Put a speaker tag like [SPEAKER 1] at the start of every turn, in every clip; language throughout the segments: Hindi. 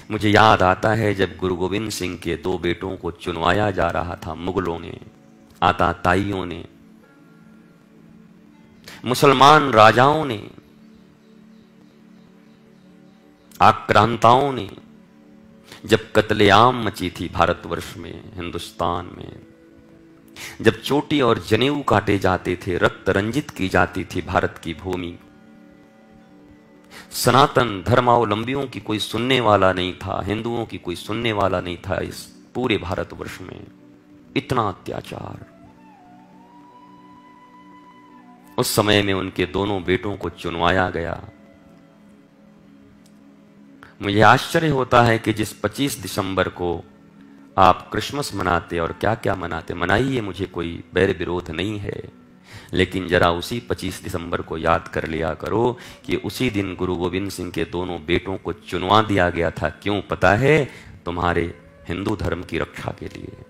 [SPEAKER 1] मुझे याद आता है जब गुरु गोविंद सिंह के 2 बेटों को चुनवाया जा रहा था, मुगलों ने, आताताइयों ने, मुसलमान राजाओं ने, आक्रांताओं ने, जब कत्लेआम मची थी भारतवर्ष में, हिंदुस्तान में, जब चोटी और जनेऊ काटे जाते थे, रक्त रंजित की जाती थी भारत की भूमि, सनातन धर्मावलंबियों की कोई सुनने वाला नहीं था, हिंदुओं की कोई सुनने वाला नहीं था। इस पूरे भारतवर्ष में इतना अत्याचार। उस समय में उनके दोनों बेटों को चुनवाया गया। मुझे आश्चर्य होता है कि जिस 25 दिसंबर को आप क्रिसमस मनाते और क्या क्या मनाते, मनाइए, मुझे कोई बैर विरोध नहीं है, लेकिन जरा उसी 25 दिसंबर को याद कर लिया करो कि उसी दिन गुरु गोविंद सिंह के दोनों बेटों को चुनवा दिया गया था। क्यों पता है? तुम्हारे हिंदू धर्म की रक्षा के लिए।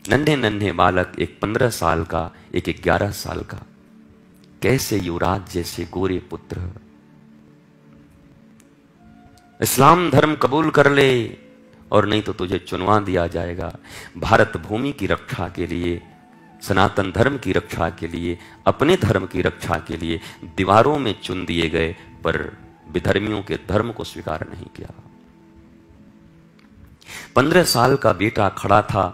[SPEAKER 1] नन्हे नन्हे बालक, एक 15 साल का, एक 11 साल का, कैसे युवराज जैसे गोरे पुत्र इस्लाम धर्म कबूल कर ले और नहीं तो तुझे चुनवा दिया जाएगा। भारत भूमि की रक्षा के लिए, सनातन धर्म की रक्षा के लिए, अपने धर्म की रक्षा के लिए दीवारों में चुन दिए गए, पर विधर्मियों के धर्म को स्वीकार नहीं किया। 15 साल का बेटा खड़ा था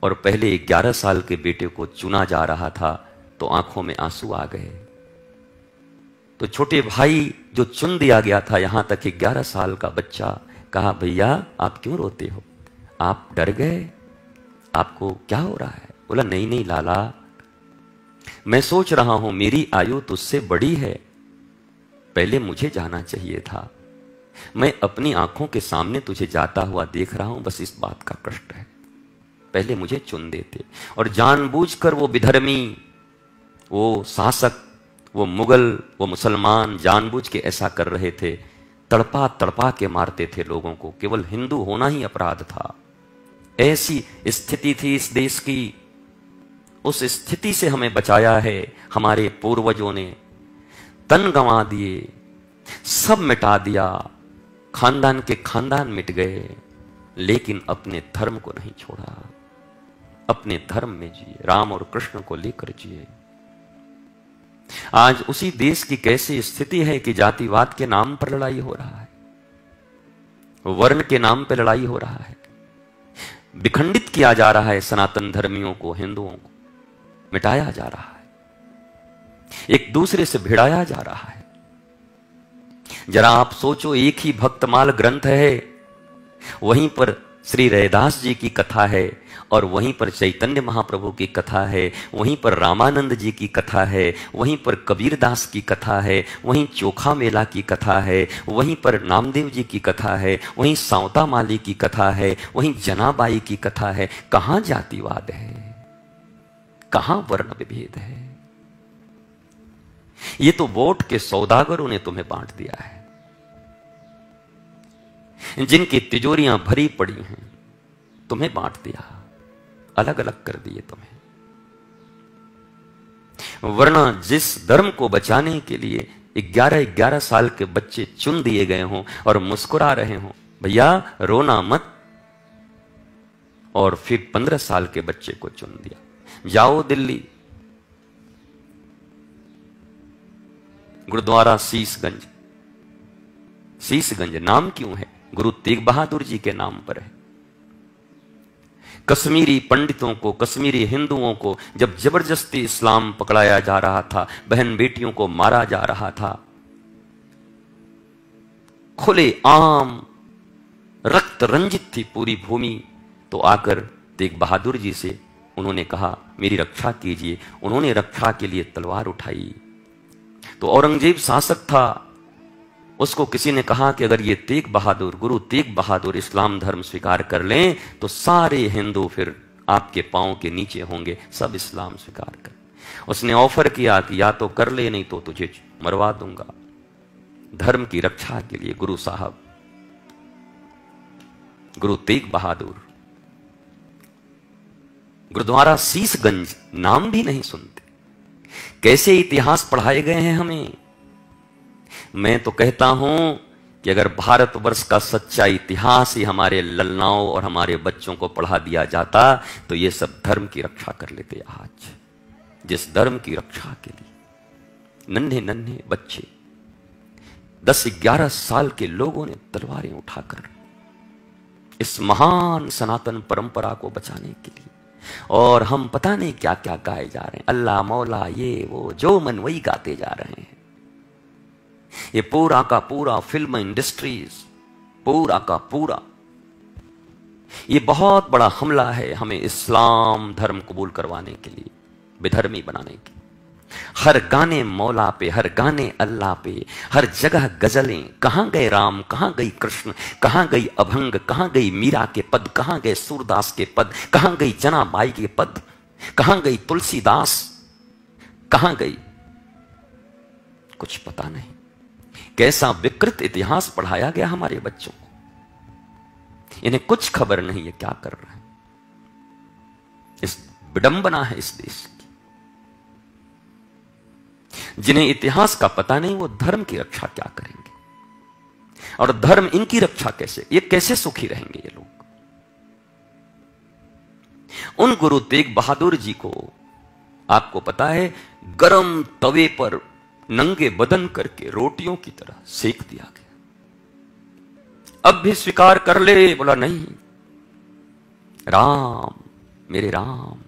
[SPEAKER 1] और पहले 11 साल के बेटे को चुना जा रहा था, तो आंखों में आंसू आ गए। तो छोटे भाई जो चुन दिया गया था, यहां तक 11 साल का बच्चा कहा, भैया आप क्यों रोते हो? आप डर गए? आपको क्या हो रहा है? बोला, नहीं नहीं लाला, मैं सोच रहा हूं मेरी आयु तुझसे बड़ी है, पहले मुझे जाना चाहिए था। मैं अपनी आंखों के सामने तुझे जाता हुआ देख रहा हूं, बस इस बात का कष्ट है। पहले मुझे चुन देते। और जानबूझकर वो विधर्मी, वो शासक, वो मुगल, वो मुसलमान जानबूझ के ऐसा कर रहे थे। तड़पा तड़पा के मारते थे लोगों को। केवल हिंदू होना ही अपराध था। ऐसी स्थिति थी इस देश की। उस स्थिति से हमें बचाया है हमारे पूर्वजों ने। तन गंवा दिए, सब मिटा दिया, खानदान के खानदान मिट गए, लेकिन अपने धर्म को नहीं छोड़ा। अपने धर्म में जिए, राम और कृष्ण को लेकर जिए। आज उसी देश की कैसी स्थिति है कि जातिवाद के नाम पर लड़ाई हो रहा है, वर्ण के नाम पर लड़ाई हो रहा है, विखंडित किया जा रहा है सनातन धर्मियों को, हिंदुओं को मिटाया जा रहा है, एक दूसरे से भिड़ाया जा रहा है। जरा आप सोचो, एक ही भक्तमाल ग्रंथ है, वहीं पर श्री रैदास जी की कथा है और वहीं पर चैतन्य महाप्रभु की कथा है, वहीं पर रामानंद जी की कथा है, वहीं पर कबीरदास की कथा है, वहीं चोखा मेला की कथा है, वहीं पर नामदेव जी की कथा है, वहीं सावता माली की कथा है, वहीं जनाबाई की कथा है। कहां जातिवाद है? कहां वर्ण विभेद है? ये तो वोट के सौदागरों ने तुम्हें बांट दिया है, जिनकी तिजोरियां भरी पड़ी हैं, तुम्हें बांट दिया, अलग अलग कर दिए तुम्हें। वरना जिस धर्म को बचाने के लिए 11-11 साल के बच्चे चुन दिए गए हों और मुस्कुरा रहे हों, भैया रोना मत, और फिर 15 साल के बच्चे को चुन दिया। जाओ दिल्ली, गुरुद्वारा शीशगंज, शीशगंज नाम क्यों है? गुरु तेग बहादुर जी के नाम पर है। कश्मीरी पंडितों को, कश्मीरी हिंदुओं को जब जबरदस्ती इस्लाम पकड़ाया जा रहा था, बहन बेटियों को मारा जा रहा था, खुले आम रक्त रंजित थी पूरी भूमि, तो आकर तेग बहादुर जी से उन्होंने कहा, मेरी रक्षा कीजिए। उन्होंने रक्षा के लिए तलवार उठाई। तो औरंगजेब शासक था, उसको किसी ने कहा कि अगर ये तेग बहादुर, गुरु तेग बहादुर इस्लाम धर्म स्वीकार कर लें तो सारे हिंदू फिर आपके पांव के नीचे होंगे, सब इस्लाम स्वीकार कर। उसने ऑफर किया कि या तो कर ले, नहीं तो तुझे मरवा दूंगा। धर्म की रक्षा के लिए गुरु साहब, गुरु तेग बहादुर, गुरुद्वारा शीशगंज नाम भी नहीं सुनते। कैसे इतिहास पढ़ाए गए हैं हमें। मैं तो कहता हूं कि अगर भारतवर्ष का सच्चा इतिहास ही हमारे ललनाओं और हमारे बच्चों को पढ़ा दिया जाता तो ये सब धर्म की रक्षा कर लेते। आज जिस धर्म की रक्षा के लिए नन्हे नन्हे बच्चे 10-11 साल के लोगों ने तलवारें उठाकर इस महान सनातन परंपरा को बचाने के लिए, और हम पता नहीं क्या क्या गाए जा रहे हैं, अल्लाह मौला ये वो, जो मन वही गाते जा रहे हैं। ये पूरा का पूरा फिल्म इंडस्ट्रीज, पूरा का पूरा ये बहुत बड़ा हमला है हमें इस्लाम धर्म कबूल करवाने के लिए, बेधर्मी बनाने के लिए। हर गाने मौला पे, हर गाने अल्लाह पे, हर जगह गजलें। कहां गए राम, कहां गई कृष्ण, कहां गई अभंग, कहां गई मीरा के पद, कहां गए सूरदास के पद, कहां गई जनाबाई के पद, कहां गई तुलसीदास, कहां गई, कुछ पता नहीं। कैसा विकृत इतिहास पढ़ाया गया हमारे बच्चों को। इन्हें कुछ खबर नहीं है क्या कर रहे हैं। इस विडंबना है इस देश की। जिन्हें इतिहास का पता नहीं वो धर्म की रक्षा क्या करेंगे, और धर्म इनकी रक्षा कैसे, ये कैसे सुखी रहेंगे ये लोग। उन गुरु तेग बहादुर जी को आपको पता है गरम तवे पर नंगे बदन करके रोटियों की तरह सेक दिया गया। अब भी स्वीकार कर ले, बोला नहीं, राम मेरे राम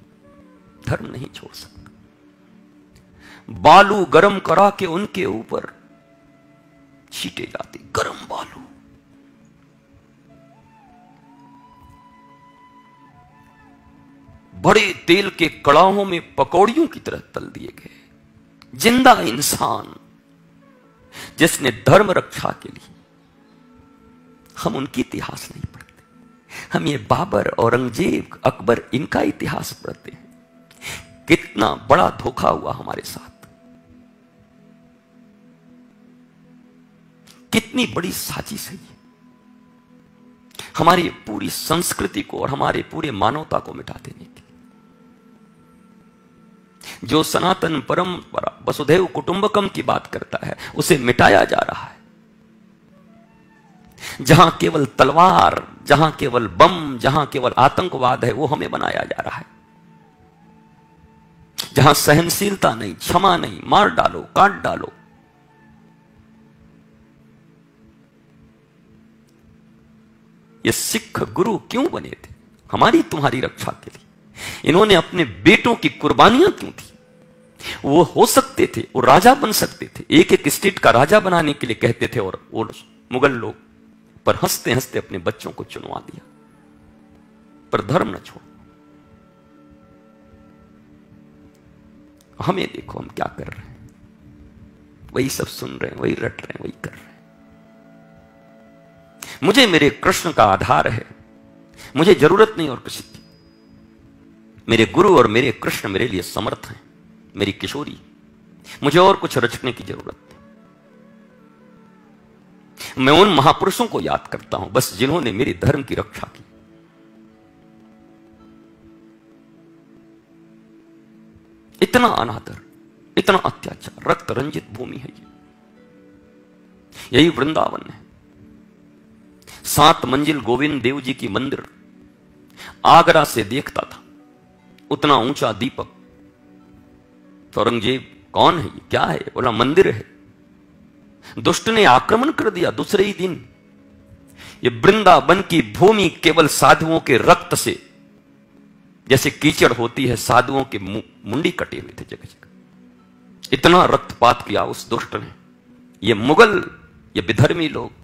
[SPEAKER 1] धर्म नहीं छोड़ सकता। बालू गरम करा के उनके ऊपर छीटे जाते, गरम बालू। बड़े तेल के कड़ाहों में पकौड़ियों की तरह तल दिए गए जिंदा इंसान जिसने धर्म रक्षा के लिए। हम उनकी इतिहास नहीं पढ़ते, हम ये बाबर, औरंगजेब, अकबर, इनका इतिहास पढ़ते हैं। कितना बड़ा धोखा हुआ हमारे साथ, कितनी बड़ी साजिश है ये, हमारी पूरी संस्कृति को और हमारे पूरे मानवता को मिटा देने की। जो सनातन परंपरा वसुधैव कुटुंबकम की बात करता है उसे मिटाया जा रहा है। जहां केवल तलवार, जहां केवल बम, जहां केवल आतंकवाद है वो हमें बनाया जा रहा है। जहां सहनशीलता नहीं, क्षमा नहीं, मार डालो, काट डालो। ये सिख गुरु क्यों बने थे? हमारी तुम्हारी रक्षा के लिए। इन्होंने अपने बेटों की कुर्बानियां क्यों दी? वो हो सकते थे, वो राजा बन सकते थे, एक एक स्टेट का राजा बनाने के लिए कहते थे और वो मुगल लोग, पर हंसते हंसते अपने बच्चों को चुनवा दिया। पर धर्म न छोड़। हमें देखो हम क्या कर रहे हैं, वही सब सुन रहे हैं, वही रट रहे हैं, वही कर रहे हैं। मुझे मेरे कृष्ण का आधार है, मुझे जरूरत नहीं और किसी की। मेरे गुरु और मेरे कृष्ण मेरे लिए समर्थ हैं, मेरी किशोरी, मुझे और कुछ रचने की जरूरत नहीं। मैं उन महापुरुषों को याद करता हूं बस जिन्होंने मेरे धर्म की रक्षा की। इतना अनादर, इतना अत्याचार, रक्त रंजित भूमि है ये। यही वृंदावन है। 7 मंजिल गोविंद देव जी की मंदिर आगरा से देखता था, उतना ऊंचा दीपक। तो औरंगजेब कौन है ये, क्या है? बोला मंदिर है। दुष्ट ने आक्रमण कर दिया दूसरे ही दिन। ये वृंदावन की भूमि केवल साधुओं के रक्त से, जैसे कीचड़ होती है, साधुओं के मुंडी कटे हुए थे जगह जगह। इतना रक्तपात किया उस दुष्ट ने। ये मुगल, ये विधर्मी लोग